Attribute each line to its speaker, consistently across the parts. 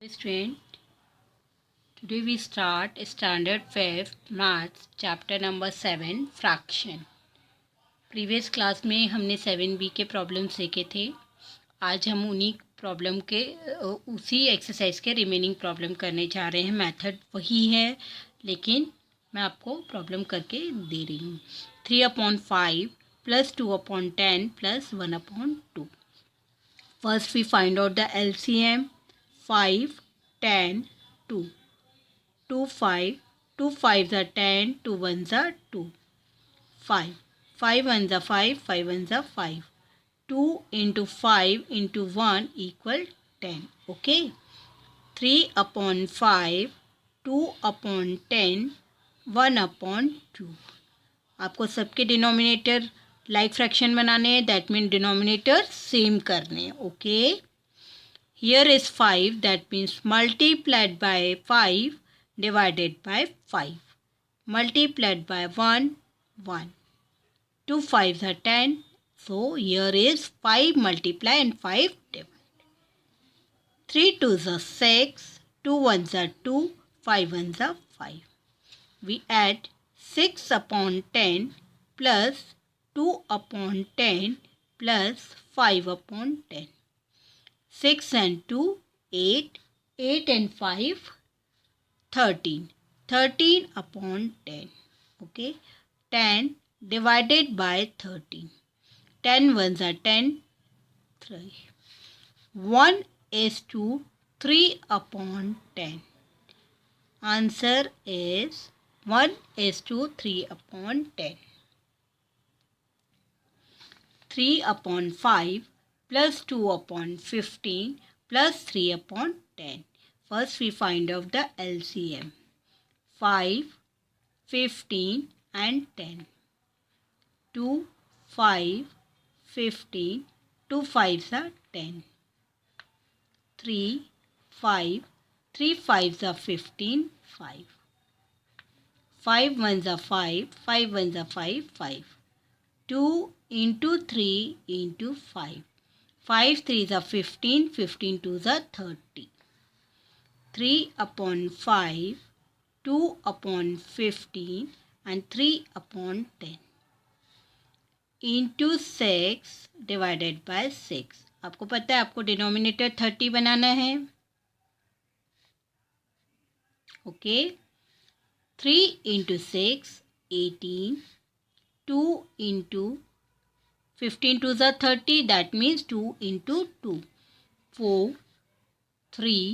Speaker 1: Student, today we start standard 5th maths chapter number 7 fraction. Previous class में हमने 7b के problems देखे थे. आज हम उन्हीं प्रॉब्लम के उसी एक्सरसाइज के रिमेनिंग प्रॉब्लम करने जा रहे हैं. मेथड वही है लेकिन मैं आपको प्रॉब्लम करके दे रही हूँ. 3/5 plus 2/10 plus 1/2. First we find out the LCM. 5, 10, 2. 2, 5. 2 5s are 10. 2 1s are 2. 5. 5 1s are 5. 5 1s are 5. 2 into 5 into 1 equal 10. Okay. 3/5. 2/10. 1/2. आपको सबके डिनोमिनेटर लाइक फ्रैक्शन बनाने हैं. दैट मीन डिनोमिनेटर सेम करने हैं. Okay. Here is 5, that means multiplied by 5 divided by 5. Multiplied by 1, 1. 2 5s are 10. So here is 5 multiply and 5 divide. 3 2s are 6. 2 1s are 2. 5 1s are 5. We add 6/10 plus 2/10 plus 5/10. 6 and 2, 8. 8 and 5, 13. 13/10. Okay. 10 divided by 13. 10 ones are 10. 3. 1 is to 3/10. Answer is 1 is to 3/10. 3/5 plus 2/15 plus 3/10. First we find out the LCM. 5, 15 and 10. 2, 5, 15. 2 5s are 10. 3, 5. 3 5s are 15. 5. 5 1s are 5. 5 1s are 5. 5. 2 into 3 into 5. 5 3s are 15. 15 2s are 30. 3/5. 2/15 and 3/10 into 6 divided by 6. आपको पता है आपको denominator 30 बनाना है. Okay. 3 into 6 18. 2 into 15 2s are 30. That means 2 into 2. 4, 3,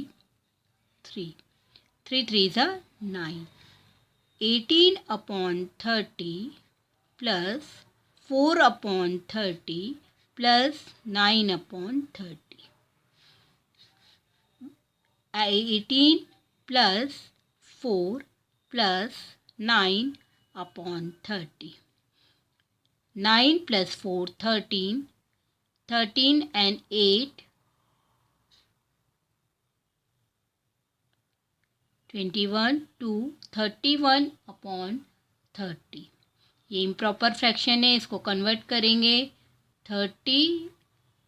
Speaker 1: 3. 3 3s are 9. 18/30 plus 4/30 plus 9/30. 18 plus 4 plus 9/30. 9 plus 4, 13. 13 and 8, 21. 2, 31/30. ये improper fraction है. इसको convert करेंगे. 30,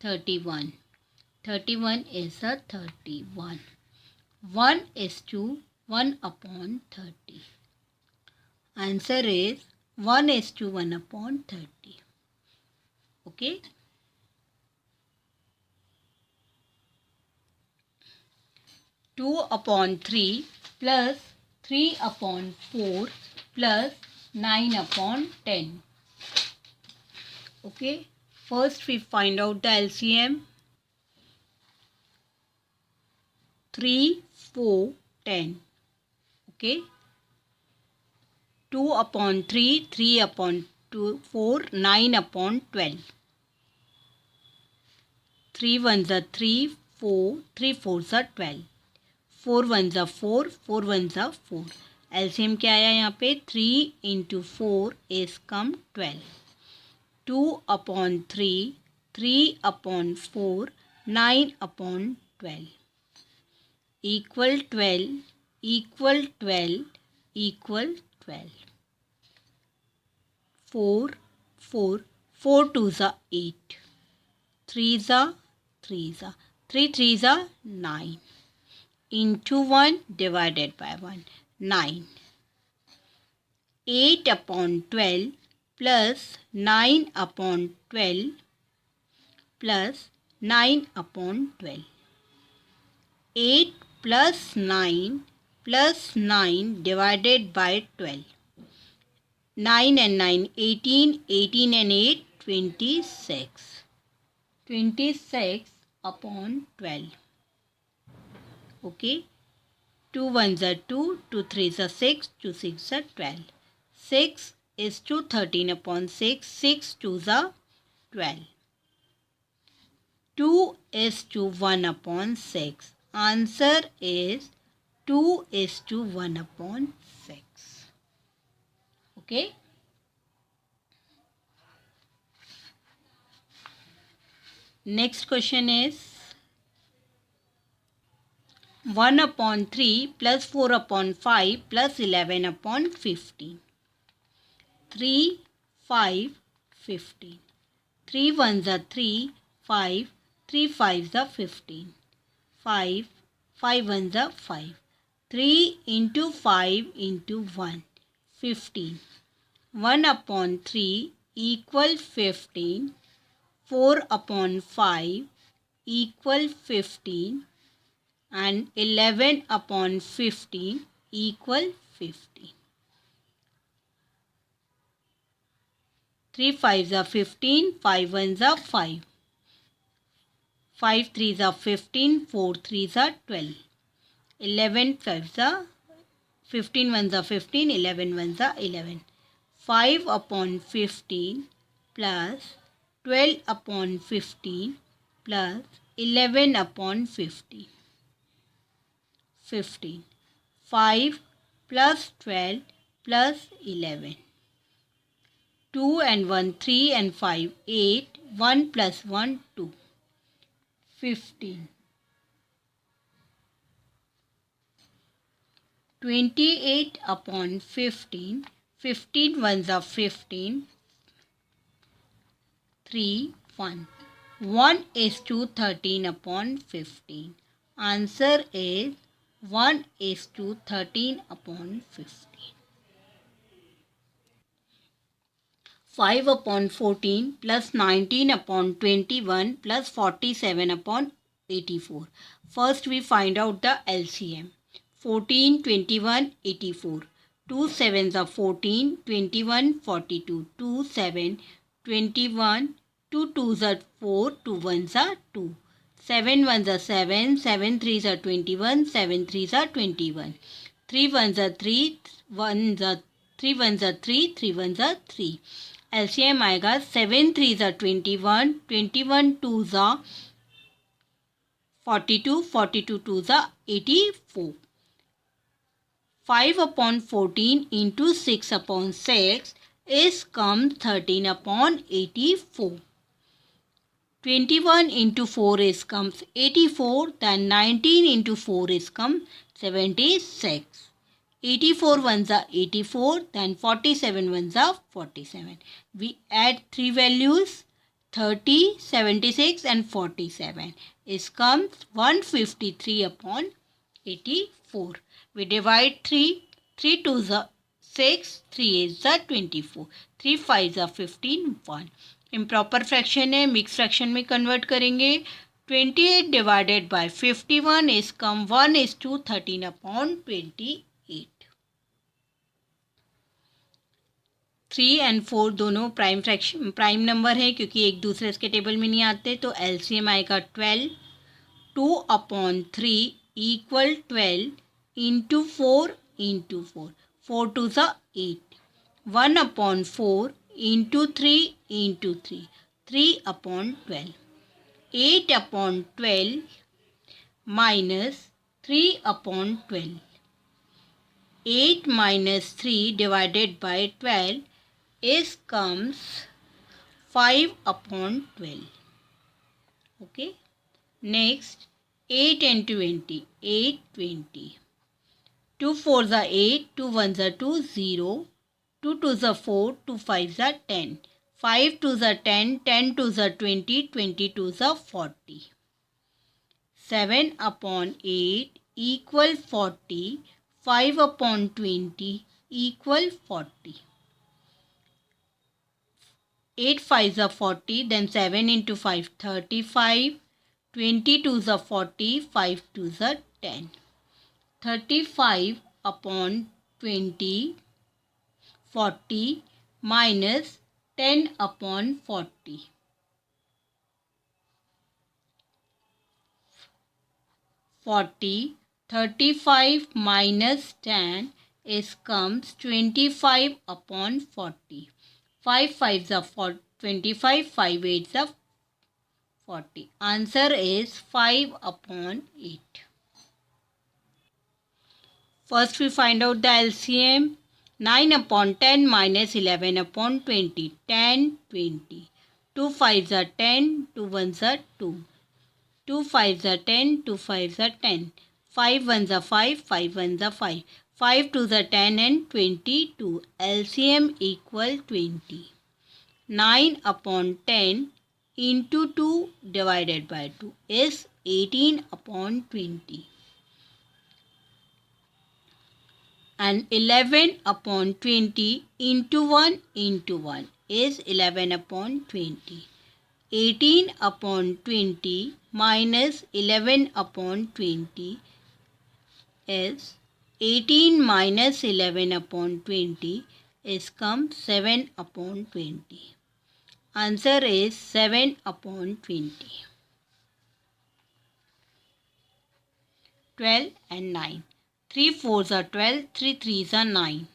Speaker 1: 31. 31 is a 31. 1 is to 1/30. Answer is 1 is to 1/30. Okay. 2/3 plus 3/4 plus 9/10. Okay. First we find out the LCM. 3 4 10. Okay. 2/3 3/4 9/12. 3 1s are 3. 4 3 4s are 12. 4 1s are 4. 4 1s are 4. LCM क्या आया यहाँ पे? 3 into 4 is come 12. 2/3 3/4 9/12 equal 12 equal 12 equal 12. 4 4 4 2s are 8. 3s are 3s are 3 3s are 9. into 1 divided by 1. 9. 8 upon 12 plus 9 upon 12 plus 9 upon 12. 8 plus 9 plus 9 divided by 12. 9 and 9, 18, 18 and 8, 26. 26 upon 12. Okay. 2 ones are 2, 2 threes are 6, 2 6 are 12. 6 is to 13 upon 6, 6 twos are 12. 2 is to 1 upon 6. Answer is 2 is to 1 upon 6. Okay. Next question is 1 upon 3 plus 4 upon 5 plus 11 upon 15. 3, 5, 15. 3 ones are 3, 5, 3 fives are 15. 5, 5 ones are 5. 3 into 5 into 1, 15. 1 upon 3 equal 15. 4 upon 5 equal 15. And 11 upon 15 equal 15. 3 fives are 15, 5 ones are 5. 5 threes are 15, 4 threes are 12. 11 fives are 15 ones are 15, 11 ones are 11. 5 upon 15 plus 12 upon 15 plus 11 upon 15. 15. 5 plus 12 plus 11. 2 and 1, 3 and 5, 8. 1 plus 1, 2. 15. 28 upon 15. 15 ones are 15. 3, 1. 1 is to 13 upon 15. Answer is 1 is to 13 upon 15. 5 upon 14 plus 19 upon 21 plus 47 upon 84. First we find out the LCM. 14, 21, 84. 2 sevens are 14, 21, 42. 2, 7, 21. 2 twos are 4, 2 ones are 2. 7 ones are 7, 7 threes are 21, 7 threes are 21. 3 ones are 3, 3 ones are 3, 3 ones are 3. LCM आएगा 7 threes are 21, 21 twos are 42, 42 twos are 84. 5 upon 14 into 6 upon 6 is comes 13 upon 84. 21 into 4 is comes 84, then 19 into 4 is comes 76. 84 ones are 84, then 47 ones are 47. We add 3 values 30, 76 and 47. Is comes 153 upon 84. We divide 3. 3 twos are 6, 3 8s are 24. 3 5s are 15, 1. Improper fraction है, mix fraction में convert करेंगे. 28 divided by 51 is come 1 is to 13 upon 28. 3 and 4 दोनों prime number है क्योंकि एक दूसरे के table में नहीं आते. तो एलसीएम आएगा 12. 2 upon 3 equal 12 into 4 into 4. 4 twos are 8. 1 upon 4 into 3 into 3. 3 upon 12. 8 upon 12 minus 3 upon 12. 8 minus 3 divided by 12 is comes 5 upon 12. Okay. Next 8 and 20. 8, 20. 2 fours are 8, 2 ones are 2, 0. 2 twos are 4, 2 fives are 10. 5 twos are 10, 10 twos are 20, 20 twos are 40. 7 upon 8 equal 40. 5 upon 20 equal 40. 8 5s are 40, then 7 into 5, 35. 20 2s are 40, 5 2s are 10. 35 upon 20, 40 minus 10 upon 40. 40, 35 minus 10 is comes 25 upon 40. 5 5s are 25, 5 8s are 40. Answer is 5 upon 8. First we find out the LCM. 9 upon 10 minus 11 upon 20. 10, 20. 2 5s are 10, 2 1s are 2. 2 5s are 10, 2 5s are 10. 5 1s are 5, 5 1s are 5. 5 2s are 10 and 22. LCM equal 20. 9 upon 10 into 2 divided by 2 is 18 upon 20. And 11 upon 20 into 1 is 11 upon 20. 18 upon 20 minus 11 upon 20 is 18 minus 11 upon 20 is come 7 upon 20. Answer is 7 upon 20. 12 and 9. 3 4s are 12, 3 3s are 9.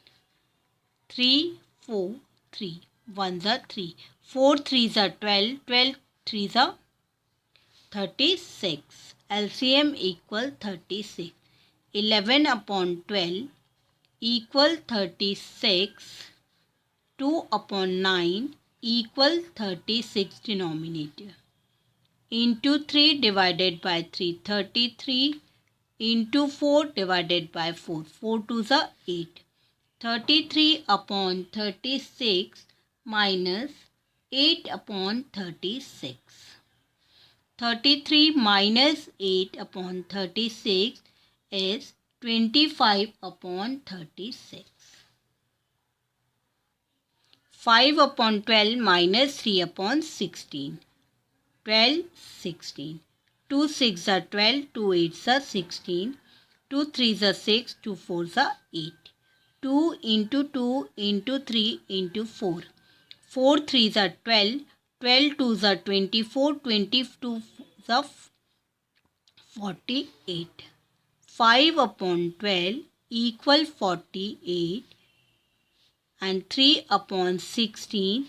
Speaker 1: 3 4 3 1s are 3. 4 3s are 12, 12 3s are 36. LCM equal 36. 11 upon 12 equal 36. 2 upon 9 equal 36 denominator. Into 3 divided by 3, 33. Into 4 divided by 4, 4 2s are 8. 33 upon 36 minus 8 upon 36. 33 minus 8 upon 36 is 25 upon 36. 5 upon 12 minus 3 upon 16. 12, 16. 2 6 are 12, 2 8s are 16. 2 3s are 6, 2 4s are 8. 2 into 2 into 3 into 4. 4 3s are 12, 12 2s are 24, 22 are 48. 5 upon 12 equal 48 and 3 upon 16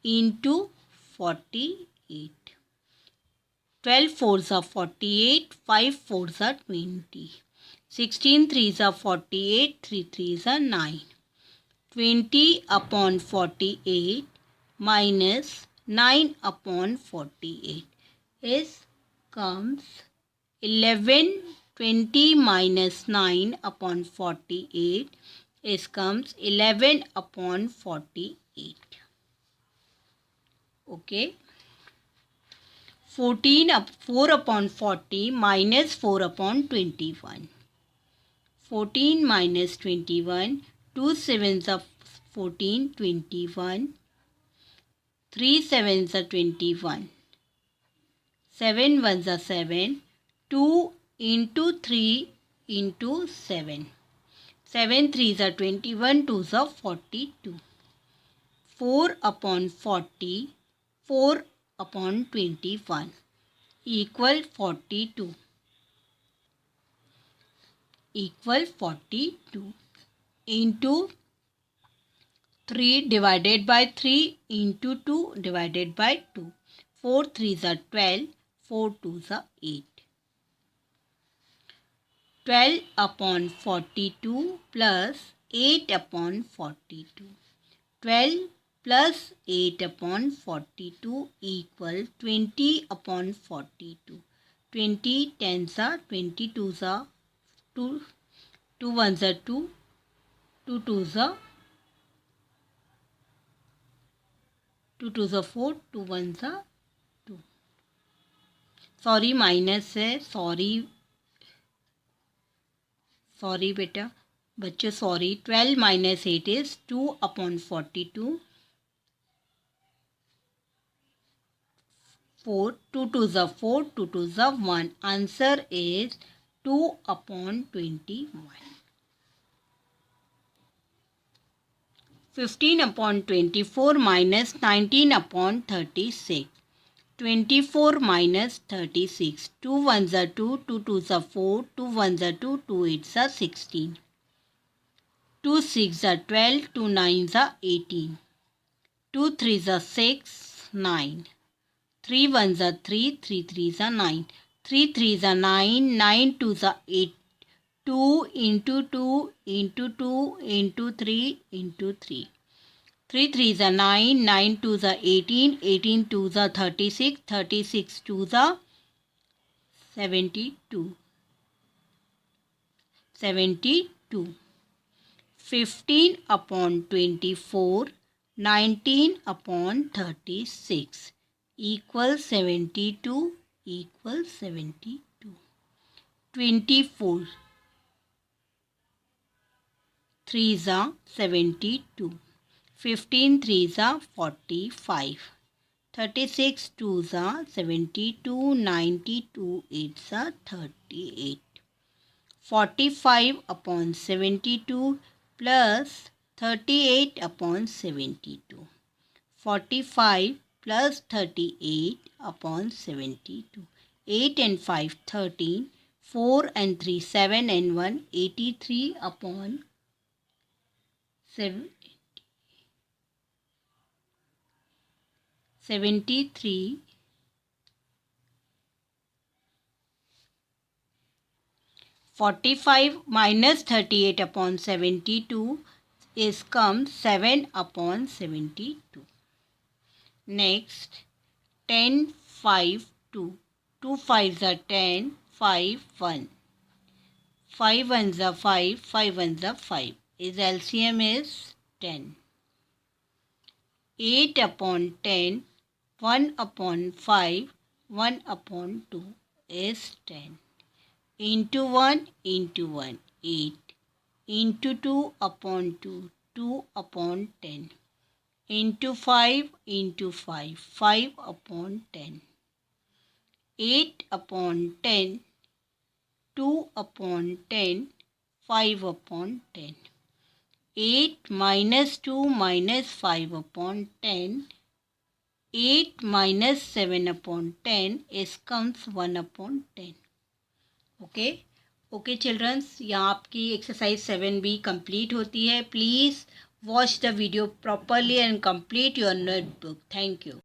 Speaker 1: into 48. 12 4s are 48, 5 4s are 20. 16 3s are 48, 3 3s are 9. 20 upon 48 minus 9 upon 48 is comes 11. 20 minus 9 upon 48 is comes 11 upon 48. Okay. 4 upon 40 minus 4 upon 21. 14 minus 21. 2 sevens are 14, 21. 3 sevens are 21. 7 ones are 7. 2 into 3 into 7. 7 threes are 21, 2s are 42. 4 upon 40, 4 upon 21 equal 42. Equal 42 into 3 divided by 3 into 2 divided by 2. 4 threes are 12, 4 twos are 8. 12 upon 42 plus 8 upon 42. 12 plus 8 upon 42 equal 20 upon 42. 20 tens are 22s are 2, 2 ones are 2, 2 twos are 2 twos are 4, 2 ones are 2. Sorry minus है, sorry sorry बेटा, बच्चों sorry, 12 minus 8 is 2 upon 42. 4, 2 2s are 4, 2 2s are 1. Answer is 2 upon 21. 15 upon 24 minus 19 upon 36. 24 minus 36. 2 1s are 2, 2 2s are 4, 2 1s are 2, 2 8s are 16. 2 6s are 12, 2 9s are 18. 2 3s are 6, 9. 3 1s are 3, 3 3s are 9. 3 3s are 9, 9 2s are 8. 2 into 2 into 2 into 3 into 3. 3 3s are 9, 9 2s are 18, 18 2s are 36, 36 2s are 72. 72. 15 upon 24, 19 upon 36 equals 72 equals 72. 24. 3s are 72. 15 3s are 45. 36 2s are 72. 92 8s are 38. 45 upon 72 plus 38 upon 72. 45 plus 38 upon 72. 8 and 5 13. 4 and 3 7 and 1 83 upon 73. 45 minus 38 upon 72 is comes 7 upon 72. Next, 10 5 2. 2 5s are 10, 5 1. 5 1s are 5, 5 1s are 5. His LCM is 10. 8 upon 10, 1 upon 5, 1 upon 2 is 10. Into 1 into 1, 8. Into 2 upon 2, 2 upon 10. Into 5 into 5, 5 upon 10. 8 upon 10, 2 upon 10, 5 upon 10. 8 minus 2 minus 5 upon 10. 8 minus 7 upon 10 is comes 1 upon 10. Okay children's, यहाँ आपकी exercise 7 भी complete होती है. Please watch the video properly and complete your notebook. Thank you.